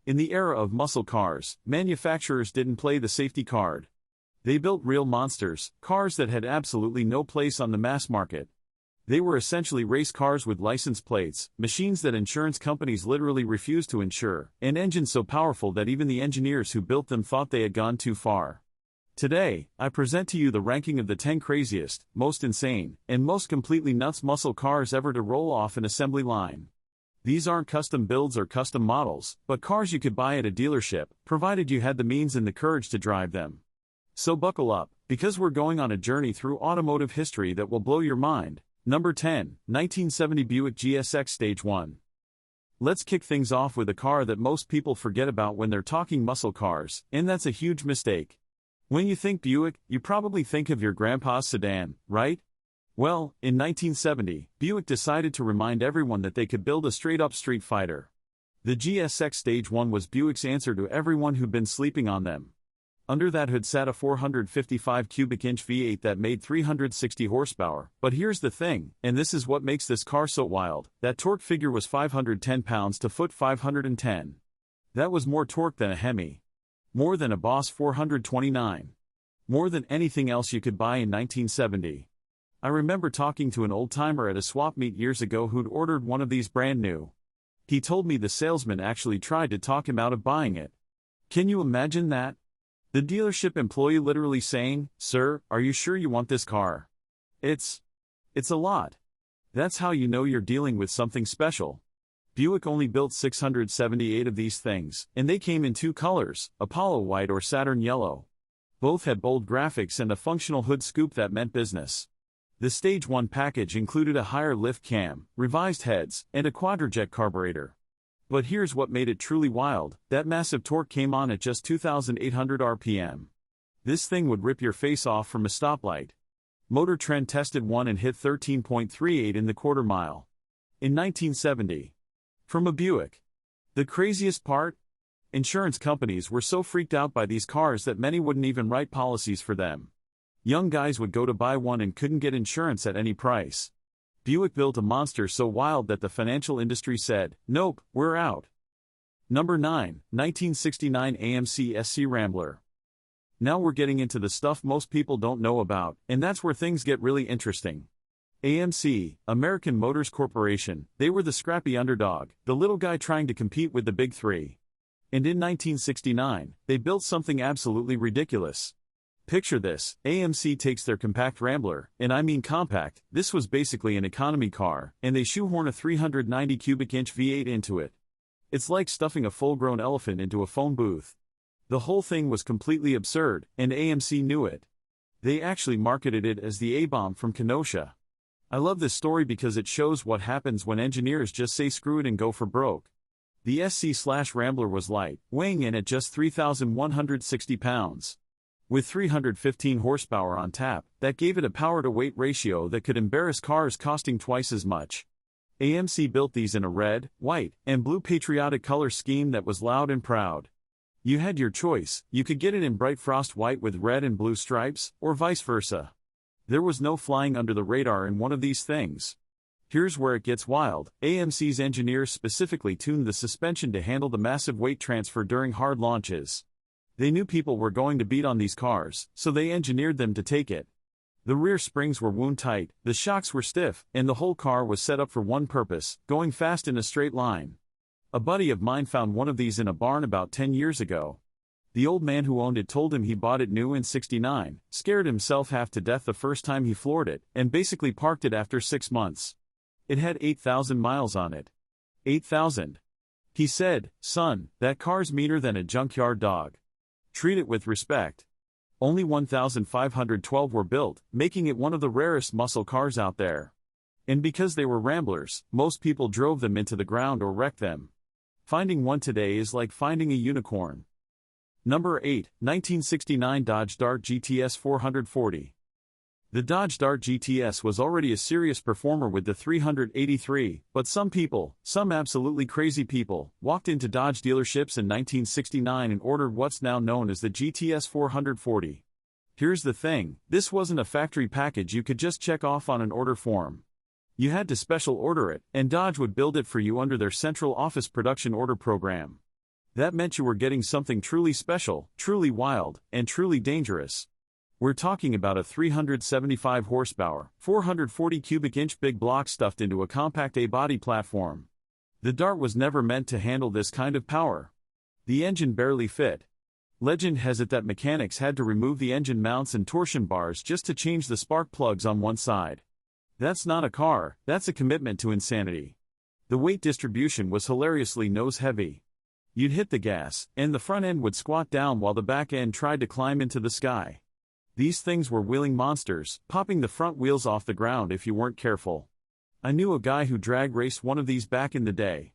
In the era of muscle cars, manufacturers didn't play the safety card. They built real monsters, cars that had absolutely no place on the mass market. They were essentially race cars with license plates, machines that insurance companies literally refused to insure, and engines so powerful that even the engineers who built them thought they had gone too far. Today, I present to you the ranking of the 10 craziest, most insane, and most completely nuts muscle cars ever to roll off an assembly line. These aren't custom builds or custom models, but cars you could buy at a dealership, provided you had the means and the courage to drive them. So buckle up, because we're going on a journey through automotive history that will blow your mind. Number 10, 1970 Buick GSX Stage 1. Let's kick things off with a car that most people forget about when they're talking muscle cars, and that's a huge mistake. When you think Buick, you probably think of your grandpa's sedan, right? Well, in 1970, Buick decided to remind everyone that they could build a straight-up street fighter. The GSX Stage 1 was Buick's answer to everyone who'd been sleeping on them. Under that hood sat a 455 cubic inch V8 that made 360 horsepower, but here's the thing, and this is what makes this car so wild, that torque figure was 510 pounds to foot 510. That was more torque than a Hemi. More than a Boss 429. More than anything else you could buy in 1970. I remember talking to an old-timer at a swap meet years ago who'd ordered one of these brand new. He told me the salesman actually tried to talk him out of buying it. Can you imagine that? The dealership employee literally saying, "Sir, are you sure you want this car? It's a lot." That's how you know you're dealing with something special. Buick only built 678 of these things, and they came in two colors, Apollo White or Saturn Yellow. Both had bold graphics and a functional hood scoop that meant business. The Stage 1 package included a higher lift cam, revised heads, and a quadrajet carburetor. But here's what made it truly wild, that massive torque came on at just 2,800 RPM. This thing would rip your face off from a stoplight. Motor Trend tested one and hit 13.38 in the quarter mile. In 1970. From a Buick. The craziest part? Insurance companies were so freaked out by these cars that many wouldn't even write policies for them. Young guys would go to buy one and couldn't get insurance at any price. Buick built a monster so wild that the financial industry said, "Nope, we're out." Number 9, 1969 AMC SC Rambler. Now we're getting into the stuff most people don't know about, and that's where things get really interesting. AMC, American Motors Corporation, they were the scrappy underdog, the little guy trying to compete with the big three. And in 1969, they built something absolutely ridiculous. Picture this, AMC takes their compact Rambler, and I mean compact, this was basically an economy car, and they shoehorn a 390 cubic inch V8 into it. It's like stuffing a full-grown elephant into a phone booth. The whole thing was completely absurd, and AMC knew it. They actually marketed it as the A-bomb from Kenosha. I love this story because it shows what happens when engineers just say screw it and go for broke. The SC/Rambler was light, weighing in at just 3,160 pounds. With 315 horsepower on tap, that gave it a power-to-weight ratio that could embarrass cars costing twice as much. AMC built these in a red, white, and blue patriotic color scheme that was loud and proud. You had your choice, you could get it in bright frost white with red and blue stripes, or vice versa. There was no flying under the radar in one of these things. Here's where it gets wild, AMC's engineers specifically tuned the suspension to handle the massive weight transfer during hard launches. They knew people were going to beat on these cars, so they engineered them to take it. The rear springs were wound tight, the shocks were stiff, and the whole car was set up for one purpose, going fast in a straight line. A buddy of mine found one of these in a barn about 10 years ago. The old man who owned it told him he bought it new in '69, scared himself half to death the first time he floored it, and basically parked it after 6 months. It had 8,000 miles on it. 8,000. He said, "Son, that car's meaner than a junkyard dog. Treat it with respect." Only 1,512 were built, making it one of the rarest muscle cars out there. And because they were Ramblers, most people drove them into the ground or wrecked them. Finding one today is like finding a unicorn. Number 8, 1969 Dodge Dart GTS 440. The Dodge Dart GTS was already a serious performer with the 383, but some people, some absolutely crazy people, walked into Dodge dealerships in 1969 and ordered what's now known as the GTS 440. Here's the thing, this wasn't a factory package you could just check off on an order form. You had to special order it, and Dodge would build it for you under their central office production order program. That meant you were getting something truly special, truly wild, and truly dangerous. We're talking about a 375 horsepower, 440 cubic inch big block stuffed into a compact A-body platform. The Dart was never meant to handle this kind of power. The engine barely fit. Legend has it that mechanics had to remove the engine mounts and torsion bars just to change the spark plugs on one side. That's not a car, that's a commitment to insanity. The weight distribution was hilariously nose-heavy. You'd hit the gas, and the front end would squat down while the back end tried to climb into the sky. These things were wheeling monsters, popping the front wheels off the ground if you weren't careful. I knew a guy who drag raced one of these back in the day.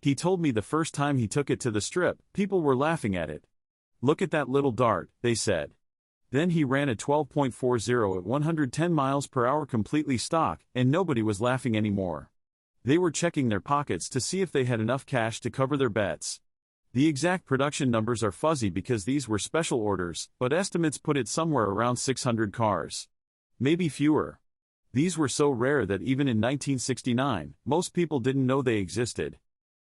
He told me the first time he took it to the strip, people were laughing at it. "Look at that little Dart," they said. Then he ran a 12.40 at 110 miles per hour completely stock, and nobody was laughing anymore. They were checking their pockets to see if they had enough cash to cover their bets. The exact production numbers are fuzzy because these were special orders, but estimates put it somewhere around 600 cars. Maybe fewer. These were so rare that even in 1969, most people didn't know they existed.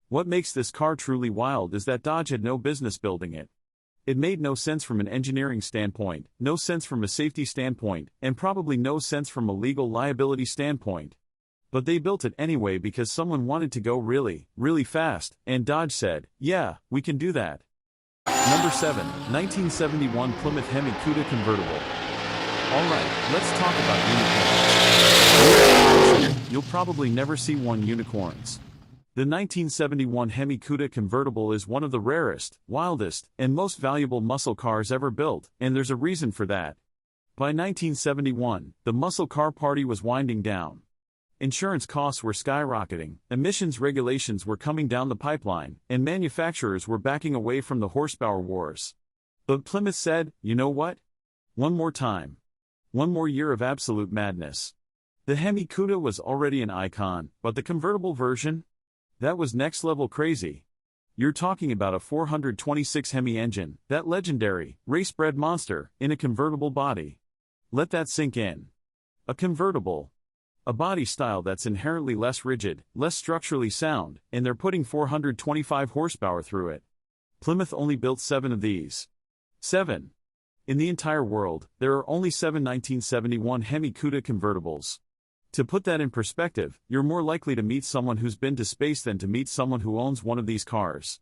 What makes this car truly wild is that Dodge had no business building it. It made no sense from an engineering standpoint, no sense from a safety standpoint, and probably no sense from a legal liability standpoint. But they built it anyway because someone wanted to go really, really fast, and Dodge said, "Yeah, we can do that." Number 7, 1971 Plymouth Hemi Cuda convertible. Alright, let's talk about unicorns. You'll probably never see one unicorns. The 1971 Hemi Cuda convertible is one of the rarest, wildest, and most valuable muscle cars ever built, and there's a reason for that. By 1971, the muscle car party was winding down. Insurance costs were skyrocketing, emissions regulations were coming down the pipeline, and manufacturers were backing away from the horsepower wars. But Plymouth said, "You know what? One more time. One more year of absolute madness." The Hemi Cuda was already an icon, but the convertible version? That was next-level crazy. You're talking about a 426 Hemi engine, that legendary, race-bred monster, in a convertible body. Let that sink in. A convertible. A body style that's inherently less rigid, less structurally sound, and they're putting 425 horsepower through it. Plymouth only built 7 of these. 7. In the entire world, there are only 7 1971 Hemi Cuda convertibles. To put that in perspective, you're more likely to meet someone who's been to space than to meet someone who owns one of these cars.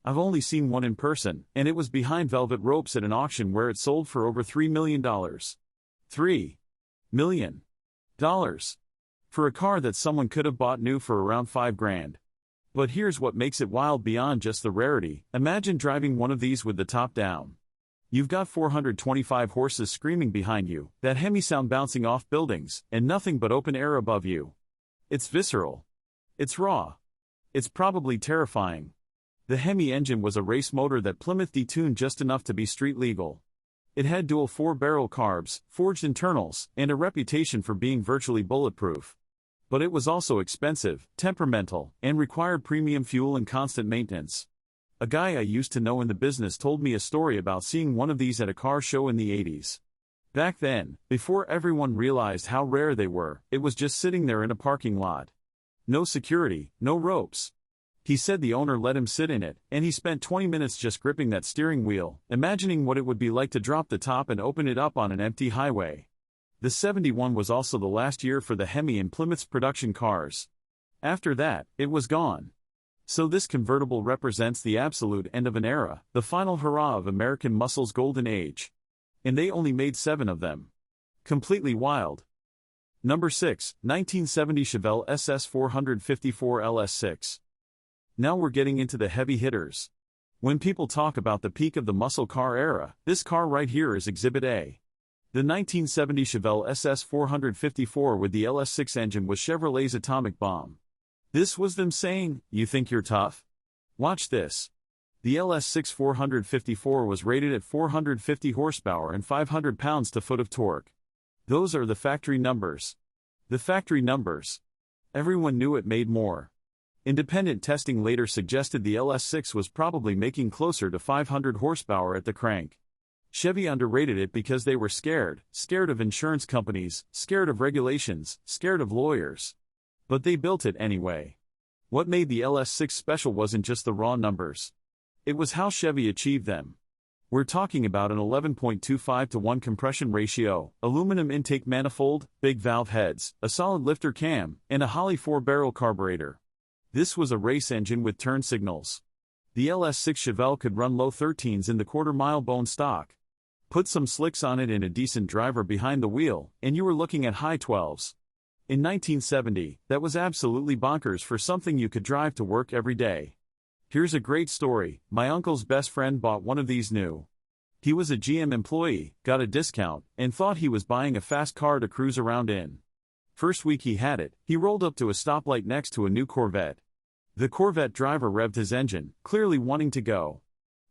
I've only seen one in person, and it was behind velvet ropes at an auction where it sold for over $3 million. $3 million. For a car that someone could have bought new for around $5,000. But here's what makes it wild beyond just the rarity. Imagine driving one of these with the top down. You've got 425 horses screaming behind you, that Hemi sound bouncing off buildings, and nothing but open air above you. It's visceral. It's raw. It's probably terrifying. The Hemi engine was a race motor that Plymouth detuned just enough to be street legal. It had dual 4-barrel carbs, forged internals, and a reputation for being virtually bulletproof. But it was also expensive, temperamental, and required premium fuel and constant maintenance. A guy I used to know in the business told me a story about seeing one of these at a car show in the 80s. Back then, before everyone realized how rare they were, it was just sitting there in a parking lot. No security, no ropes. He said the owner let him sit in it, and he spent 20 minutes just gripping that steering wheel, imagining what it would be like to drop the top and open it up on an empty highway. The 71 was also the last year for the Hemi in Plymouth's production cars. After that, it was gone. So this convertible represents the absolute end of an era, the final hurrah of American muscle's golden age. And they only made 7 of them. Completely wild. Number 6, 1970 Chevelle SS 454 LS6. Now we're getting into the heavy hitters. When people talk about the peak of the muscle car era, this car right here is Exhibit A. The 1970 Chevelle SS 454 with the LS6 engine was Chevrolet's atomic bomb. This was them saying, "You think you're tough? Watch this." The LS6 454 was rated at 450 horsepower and 500 pounds-to-foot of torque. Those are the factory numbers. The factory numbers. Everyone knew it made more. Independent testing later suggested the LS6 was probably making closer to 500 horsepower at the crank. Chevy underrated it because they were scared of insurance companies, scared of regulations, scared of lawyers. But they built it anyway. What made the LS6 special wasn't just the raw numbers. It was how Chevy achieved them. We're talking about an 11.25 to 1 compression ratio, aluminum intake manifold, big valve heads, a solid lifter cam, and a Holley 4-barrel carburetor. This was a race engine with turn signals. The LS6 Chevelle could run low 13s in the quarter-mile bone stock. Put some slicks on it and a decent driver behind the wheel, and you were looking at high 12s. In 1970, that was absolutely bonkers for something you could drive to work every day. Here's a great story. My uncle's best friend bought one of these new. He was a GM employee, got a discount, and thought he was buying a fast car to cruise around in. First week he had it, he rolled up to a stoplight next to a new Corvette. The Corvette driver revved his engine, clearly wanting to go.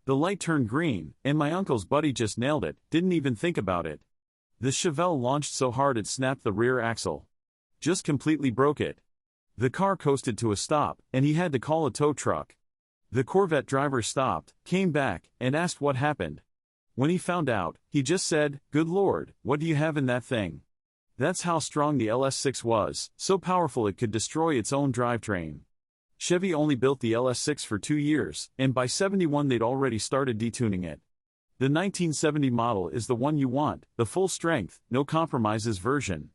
The light turned green, and my uncle's buddy just nailed it, didn't even think about it. The Chevelle launched so hard it snapped the rear axle. Just completely broke it. The car coasted to a stop, and he had to call a tow truck. The Corvette driver stopped, came back, and asked what happened. When he found out, he just said, "Good Lord, what do you have in that thing?" That's how strong the LS6 was, so powerful it could destroy its own drivetrain. Chevy only built the LS6 for 2 years, and by '71 they'd already started detuning it. The 1970 model is the one you want, the full-strength, no compromises version.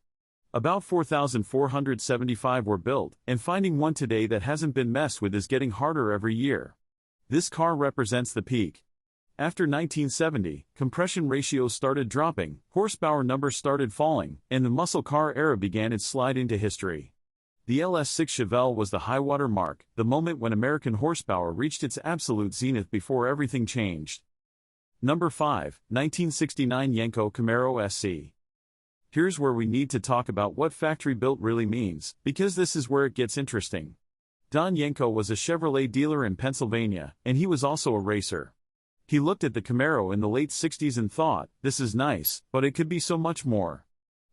About 4,475 were built, and finding one today that hasn't been messed with is getting harder every year. This car represents the peak. After 1970, compression ratios started dropping, horsepower numbers started falling, and the muscle car era began its slide into history. The LS6 Chevelle was the high-water mark, the moment when American horsepower reached its absolute zenith before everything changed. Number 5, 1969 Yenko Camaro SC. Here's where we need to talk about what factory-built really means, because this is where it gets interesting. Don Yenko was a Chevrolet dealer in Pennsylvania, and he was also a racer. He looked at the Camaro in the late 60s and thought, "This is nice, but it could be so much more."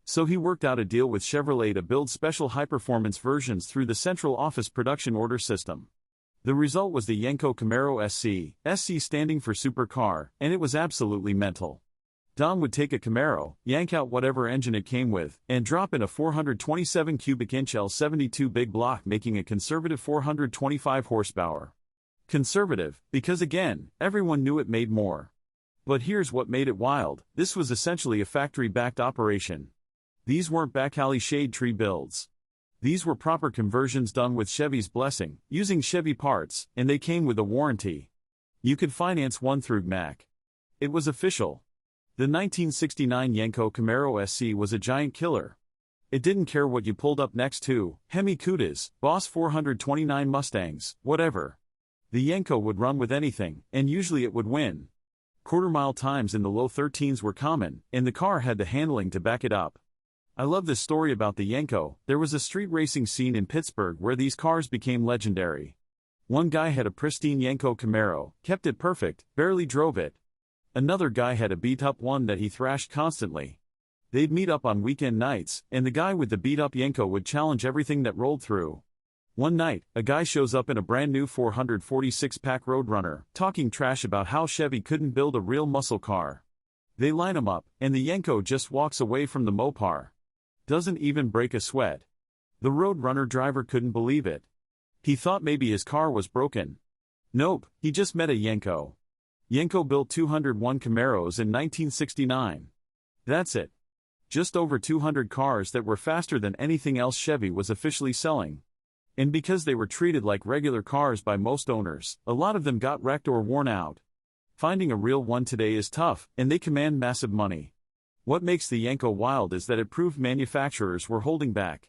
So he worked out a deal with Chevrolet to build special high-performance versions through the central office production order system. The result was the Yenko Camaro SC, SC standing for supercar, and it was absolutely mental. Don would take a Camaro, yank out whatever engine it came with, and drop in a 427 cubic inch L72 big block, making a conservative 425 horsepower. Conservative, because again, everyone knew it made more. But here's what made it wild: this was essentially a factory-backed operation. These weren't back-alley shade tree builds. These were proper conversions done with Chevy's blessing, using Chevy parts, and they came with a warranty. You could finance one through MAC. It was official. The 1969 Yenko Camaro SC was a giant killer. It didn't care what you pulled up next to, Hemi Cudas, Boss 429 Mustangs, whatever. The Yenko would run with anything, and usually it would win. Quarter-mile times in the low 13s were common, and the car had the handling to back it up. I love this story about the Yenko. There was a street racing scene in Pittsburgh where these cars became legendary. One guy had a pristine Yenko Camaro, kept it perfect, barely drove it. Another guy had a beat-up one that he thrashed constantly. They'd meet up on weekend nights, and the guy with the beat-up Yenko would challenge everything that rolled through. One night, a guy shows up in a brand new 446-pack Roadrunner, talking trash about how Chevy couldn't build a real muscle car. They line him up, and the Yenko just walks away from the Mopar. Doesn't even break a sweat. The Roadrunner driver couldn't believe it. He thought maybe his car was broken. Nope, he just met a Yenko. Yenko built 201 Camaros in 1969. That's it. Just over 200 cars that were faster than anything else Chevy was officially selling. And because they were treated like regular cars by most owners, a lot of them got wrecked or worn out. Finding a real one today is tough, and they command massive money. What makes the Yenko wild is that it proved manufacturers were holding back.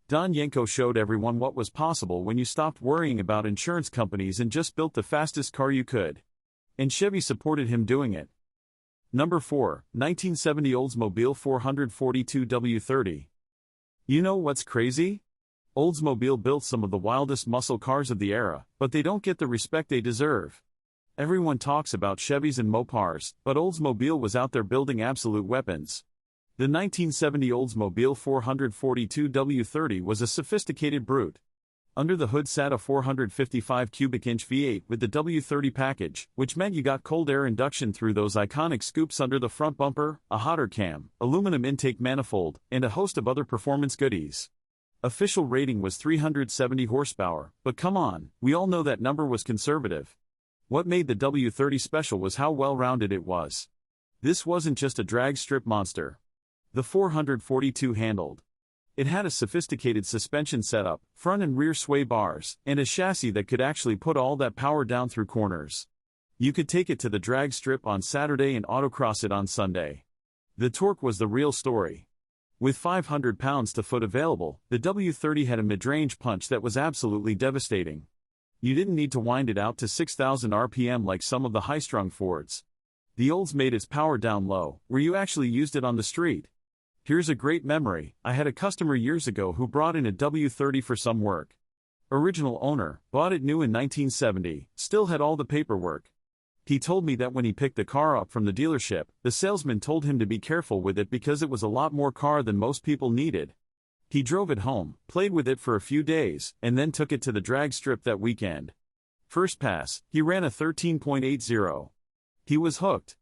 Don Yenko showed everyone what was possible when you stopped worrying about insurance companies and just built the fastest car you could. And Chevy supported him doing it. Number 4, 1970 Oldsmobile 442 W30. You know what's crazy? Oldsmobile built some of the wildest muscle cars of the era, but they don't get the respect they deserve. Everyone talks about Chevys and Mopars, but Oldsmobile was out there building absolute weapons. The 1970 Oldsmobile 442 W30 was a sophisticated brute. Under the hood sat a 455 cubic inch V8 with the W30 package, which meant you got cold air induction through those iconic scoops under the front bumper, a hotter cam, aluminum intake manifold, and a host of other performance goodies. Official rating was 370 horsepower, but come on, we all know that number was conservative. What made the W30 special was how well-rounded it was. This wasn't just a drag strip monster. The 442 handled. It had a sophisticated suspension setup, front and rear sway bars, and a chassis that could actually put all that power down through corners. You could take it to the drag strip on Saturday and autocross it on Sunday. The torque was the real story. With 500 pounds-to-foot available, the W30 had a mid-range punch that was absolutely devastating. You didn't need to wind it out to 6,000 RPM like some of the high-strung Fords. The Olds made its power down low, where you actually used it on the street. Here's a great memory. I had a customer years ago who brought in a W30 for some work. Original owner, bought it new in 1970, still had all the paperwork. He told me that when he picked the car up from the dealership, the salesman told him to be careful with it because it was a lot more car than most people needed. He drove it home, played with it for a few days, and then took it to the drag strip that weekend. First pass, he ran a 13.80. He was hooked.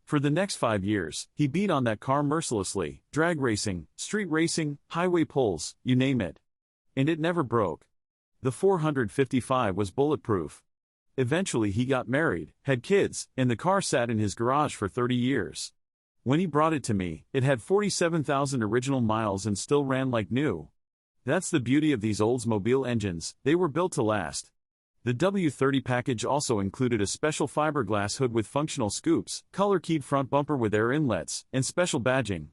For the next 5 years, he beat on that car mercilessly, drag racing, street racing, highway pulls, you name it. And it never broke. The 455 was bulletproof. Eventually he got married, had kids, and the car sat in his garage for 30 years. When he brought it to me, it had 47,000 original miles and still ran like new. That's the beauty of these Oldsmobile engines, they were built to last. The W30 package also included a special fiberglass hood with functional scoops, color-keyed front bumper with air inlets, and special badging.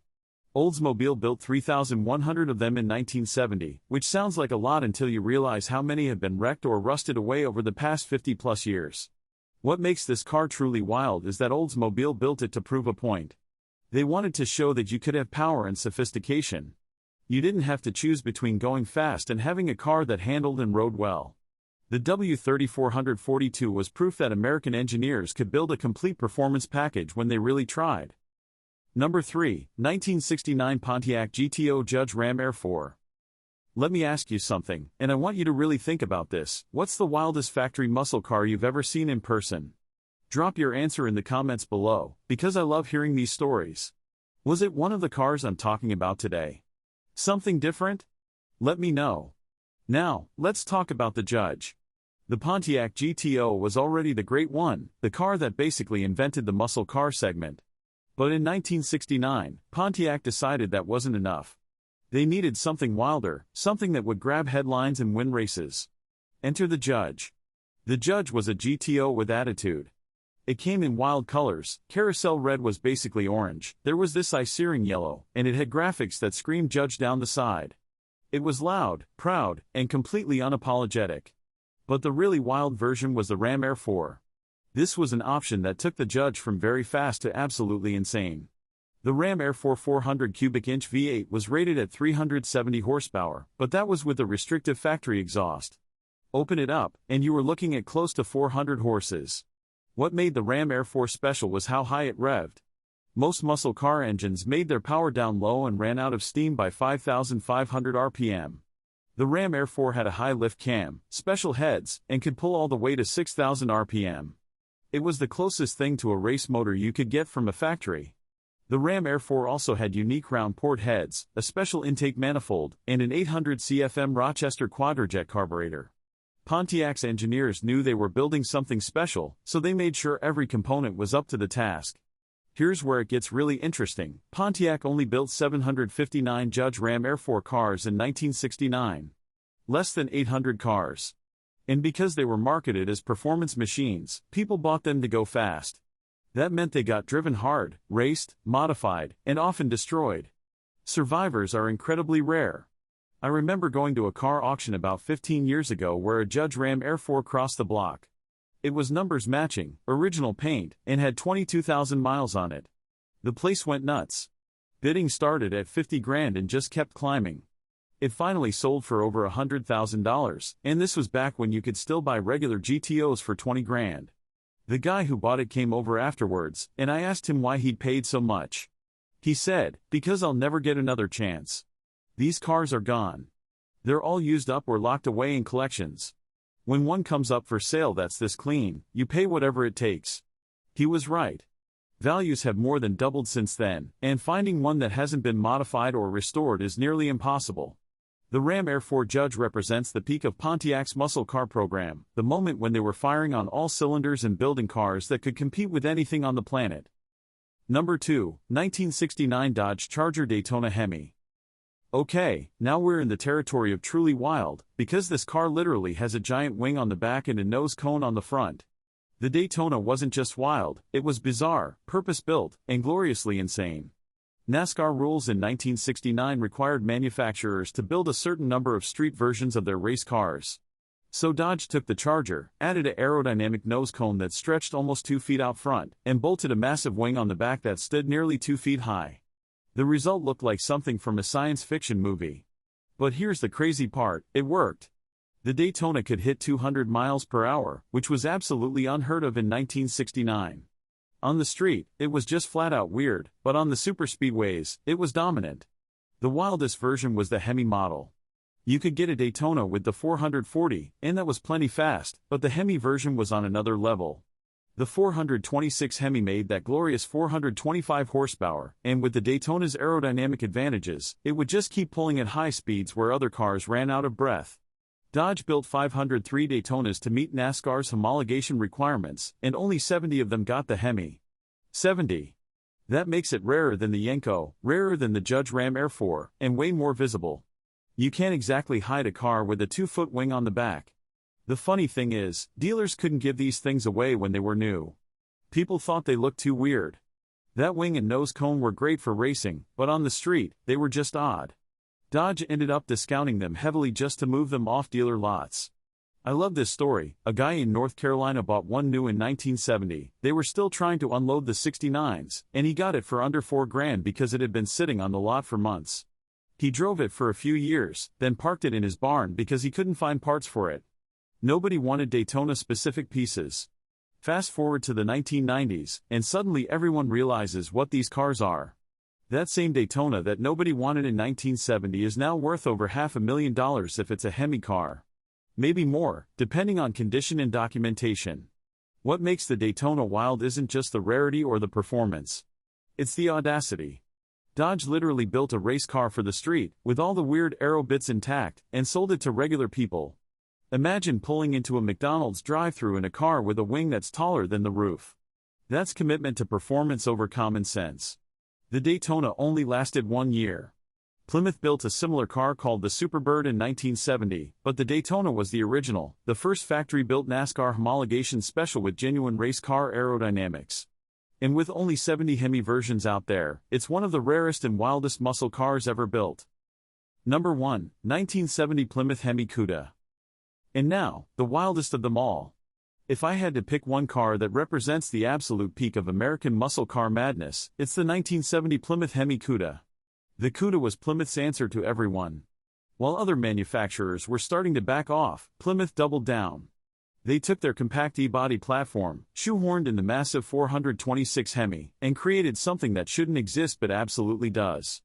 Oldsmobile built 3,100 of them in 1970, which sounds like a lot until you realize how many have been wrecked or rusted away over the past 50-plus years. What makes this car truly wild is that Oldsmobile built it to prove a point. They wanted to show that you could have power and sophistication. You didn't have to choose between going fast and having a car that handled and rode well. The W30-442 was proof that American engineers could build a complete performance package when they really tried. Number 3, 1969 Pontiac GTO Judge Ram Air 4. Let me ask you something, and I want you to really think about this. What's the wildest factory muscle car you've ever seen in person? Drop your answer in the comments below, because I love hearing these stories. Was it one of the cars I'm talking about today? Something different? Let me know. Now, let's talk about the Judge. The Pontiac GTO was already the great one, the car that basically invented the muscle car segment. But in 1969, Pontiac decided that wasn't enough. They needed something wilder, something that would grab headlines and win races. Enter the Judge. The Judge was a GTO with attitude. It came in wild colors. Carousel red was basically orange, there was this eye-searing yellow, and it had graphics that screamed Judge down the side. It was loud, proud, and completely unapologetic. But the really wild version was the Ram Air 4. This was an option that took the Judge from very fast to absolutely insane. The Ram Air 4 400 cubic inch V8 was rated at 370 horsepower, but that was with a restrictive factory exhaust. Open it up, and you were looking at close to 400 horses. What made the Ram Air 4 special was how high it revved. Most muscle car engines made their power down low and ran out of steam by 5,500 RPM. The Ram Air 4 had a high lift cam, special heads, and could pull all the way to 6,000 RPM. It was the closest thing to a race motor you could get from a factory. The Ram Air 4 also had unique round port heads, a special intake manifold, and an 800 CFM Rochester quadrajet carburetor. Pontiac's engineers knew they were building something special, so they made sure every component was up to the task. Here's where it gets really interesting. Pontiac only built 759 Judge Ram Air 4 cars in 1969. Less than 800 cars. And because they were marketed as performance machines, people bought them to go fast. That meant they got driven hard, raced, modified, and often destroyed. Survivors are incredibly rare. I remember going to a car auction about 15 years ago where a Judge Ram Air 4 crossed the block. It was numbers matching, original paint, and had 22,000 miles on it. The place went nuts. Bidding started at $50,000 and just kept climbing. It finally sold for over $100,000, and this was back when you could still buy regular GTOs for $20,000. The guy who bought it came over afterwards, and I asked him why he'd paid so much. He said, "Because I'll never get another chance. These cars are gone. They're all used up or locked away in collections. When one comes up for sale that's this clean, you pay whatever it takes." He was right. Values have more than doubled since then, and finding one that hasn't been modified or restored is nearly impossible. The Ram SRT Judge represents the peak of Pontiac's muscle car program, the moment when they were firing on all cylinders and building cars that could compete with anything on the planet. Number 2, 1969 Dodge Challenger Daytona Hemi. Okay, now we're in the territory of truly wild, because this car literally has a giant wing on the back and a nose cone on the front. The Daytona wasn't just wild, it was bizarre, purpose-built, and gloriously insane. NASCAR rules in 1969 required manufacturers to build a certain number of street versions of their race cars. So Dodge took the Charger, added an aerodynamic nose cone that stretched almost 2 feet out front, and bolted a massive wing on the back that stood nearly 2 feet high. The result looked like something from a science fiction movie. But here's the crazy part, it worked. The Daytona could hit 200 miles per hour, which was absolutely unheard of in 1969. On the street, it was just flat-out weird, but on the superspeedways, it was dominant. The wildest version was the Hemi model. You could get a Daytona with the 440, and that was plenty fast, but the Hemi version was on another level. The 426 Hemi made that glorious 425 horsepower, and with the Daytona's aerodynamic advantages, it would just keep pulling at high speeds where other cars ran out of breath. Dodge built 503 Daytonas to meet NASCAR's homologation requirements, and only 70 of them got the Hemi. 70. That makes it rarer than the Yenko, rarer than the Judge Ram SRT, and way more visible. You can't exactly hide a car with a 2-foot wing on the back. The funny thing is, dealers couldn't give these things away when they were new. People thought they looked too weird. That wing and nose cone were great for racing, but on the street, they were just odd. Dodge ended up discounting them heavily just to move them off dealer lots. I love this story. A guy in North Carolina bought one new in 1970. They were still trying to unload the 69s, and he got it for under $4,000 because it had been sitting on the lot for months. He drove it for a few years, then parked it in his barn because he couldn't find parts for it. Nobody wanted Daytona-specific pieces. Fast forward to the 1990s, and suddenly everyone realizes what these cars are. That same Daytona that nobody wanted in 1970 is now worth over $500,000 if it's a Hemi car. Maybe more, depending on condition and documentation. What makes the Daytona wild isn't just the rarity or the performance. It's the audacity. Dodge literally built a race car for the street, with all the weird aero bits intact, and sold it to regular people. Imagine pulling into a McDonald's drive-thru in a car with a wing that's taller than the roof. That's commitment to performance over common sense. The Daytona only lasted 1 year. Plymouth built a similar car called the Superbird in 1970, but the Daytona was the original, the first factory-built NASCAR homologation special with genuine race car aerodynamics. And with only 70 Hemi versions out there, it's one of the rarest and wildest muscle cars ever built. Number 1, 1970 Plymouth Hemi Cuda. And now, the wildest of them all. If I had to pick one car that represents the absolute peak of American muscle car madness, it's the 1970 Plymouth Hemi Cuda. The Cuda was Plymouth's answer to everyone. While other manufacturers were starting to back off, Plymouth doubled down. They took their compact E-body platform, shoehorned in the massive 426 Hemi, and created something that shouldn't exist but absolutely does.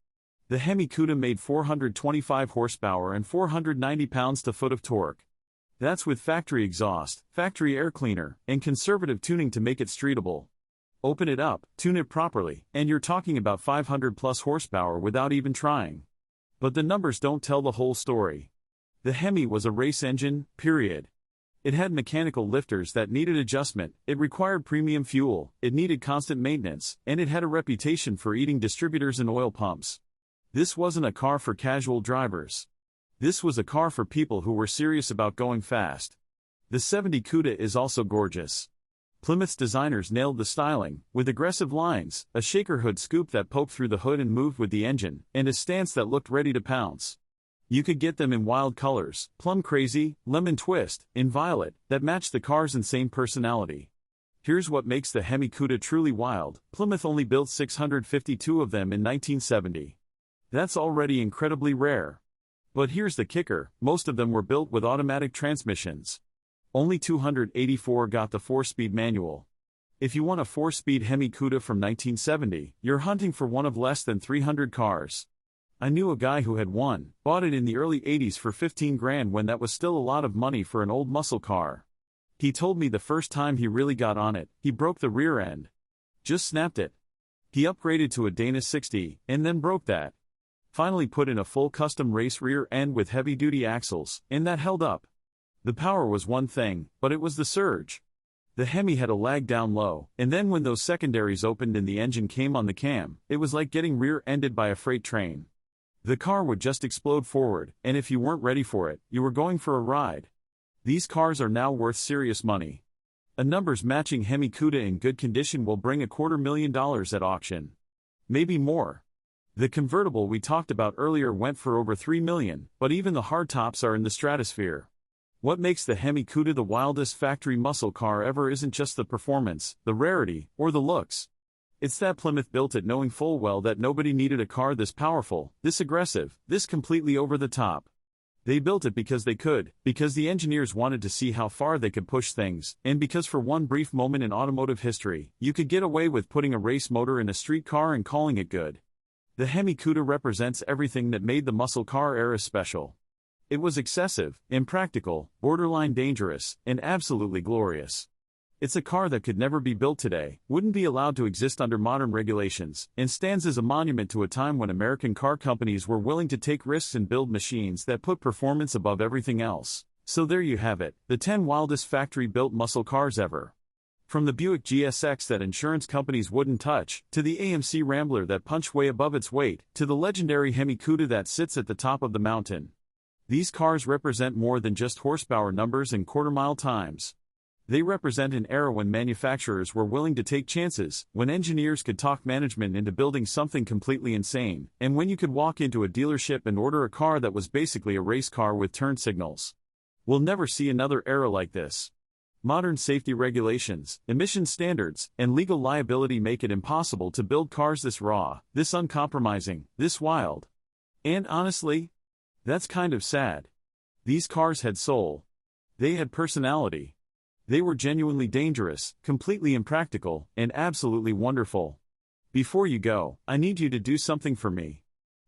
The Hemi Cuda made 425 horsepower and 490 pounds-to-foot of torque. That's with factory exhaust, factory air cleaner, and conservative tuning to make it streetable. Open it up, tune it properly, and you're talking about 500 plus horsepower without even trying. But the numbers don't tell the whole story. The Hemi was a race engine, period. It had mechanical lifters that needed adjustment, it required premium fuel, it needed constant maintenance, and it had a reputation for eating distributors and oil pumps. This wasn't a car for casual drivers. This was a car for people who were serious about going fast. The 70 Cuda is also gorgeous. Plymouth's designers nailed the styling, with aggressive lines, a shaker hood scoop that poked through the hood and moved with the engine, and a stance that looked ready to pounce. You could get them in wild colors, plum crazy, lemon twist, and violet, that matched the car's insane personality. Here's what makes the Hemi Cuda truly wild: Plymouth only built 652 of them in 1970. That's already incredibly rare. But here's the kicker, most of them were built with automatic transmissions. Only 284 got the 4-speed manual. If you want a 4-speed Hemi Cuda from 1970, you're hunting for one of less than 300 cars. I knew a guy who had one, bought it in the early 80s for $15,000 when that was still a lot of money for an old muscle car. He told me the first time he really got on it, he broke the rear end. Just snapped it. He upgraded to a Dana 60, and then broke that. Finally put in a full custom race rear end with heavy-duty axles, and that held up. The power was one thing, but it was the surge. The Hemi had a lag down low, and then when those secondaries opened and the engine came on the cam, it was like getting rear-ended by a freight train. The car would just explode forward, and if you weren't ready for it, you were going for a ride. These cars are now worth serious money. A numbers-matching Hemi Cuda in good condition will bring $250,000 at auction. Maybe more. The convertible we talked about earlier went for over $3 million, but even the hardtops are in the stratosphere. What makes the Hemi Cuda the wildest factory muscle car ever isn't just the performance, the rarity, or the looks. It's that Plymouth built it knowing full well that nobody needed a car this powerful, this aggressive, this completely over the top. They built it because they could, because the engineers wanted to see how far they could push things, and because for one brief moment in automotive history, you could get away with putting a race motor in a street car and calling it good. The Hemi Cuda represents everything that made the muscle car era special. It was excessive, impractical, borderline dangerous, and absolutely glorious. It's a car that could never be built today, wouldn't be allowed to exist under modern regulations, and stands as a monument to a time when American car companies were willing to take risks and build machines that put performance above everything else. So there you have it, the 10 wildest factory-built muscle cars ever. From the Buick GSX that insurance companies wouldn't touch, to the AMC Rambler that punched way above its weight, to the legendary Hemi Cuda that sits at the top of the mountain. These cars represent more than just horsepower numbers and quarter-mile times. They represent an era when manufacturers were willing to take chances, when engineers could talk management into building something completely insane, and when you could walk into a dealership and order a car that was basically a race car with turn signals. We'll never see another era like this. Modern safety regulations, emission standards, and legal liability make it impossible to build cars this raw, this uncompromising, this wild. And honestly, that's kind of sad. These cars had soul. They had personality. They were genuinely dangerous, completely impractical, and absolutely wonderful. Before you go, I need you to do something for me.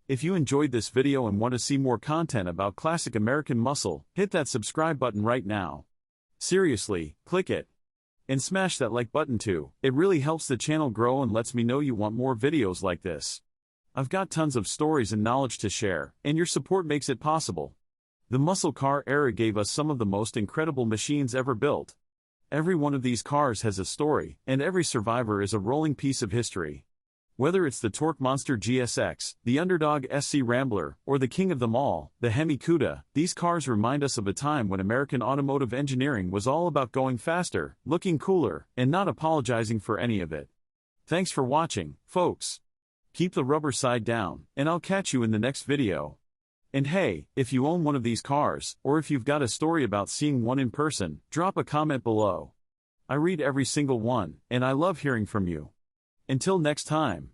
If you enjoyed this video and want to see more content about classic American muscle, hit that subscribe button right now. Seriously, click it. And smash that like button too, it really helps the channel grow and lets me know you want more videos like this. I've got tons of stories and knowledge to share, and your support makes it possible. The muscle car era gave us some of the most incredible machines ever built. Every one of these cars has a story, and every survivor is a rolling piece of history. Whether it's the torque monster GSX, the underdog SC Rambler, or the king of them all, the Hemi Cuda, these cars remind us of a time when American automotive engineering was all about going faster, looking cooler, and not apologizing for any of it. Thanks for watching, folks. Keep the rubber side down, and I'll catch you in the next video. And hey, if you own one of these cars, or if you've got a story about seeing one in person, drop a comment below. I read every single one, and I love hearing from you. Until next time.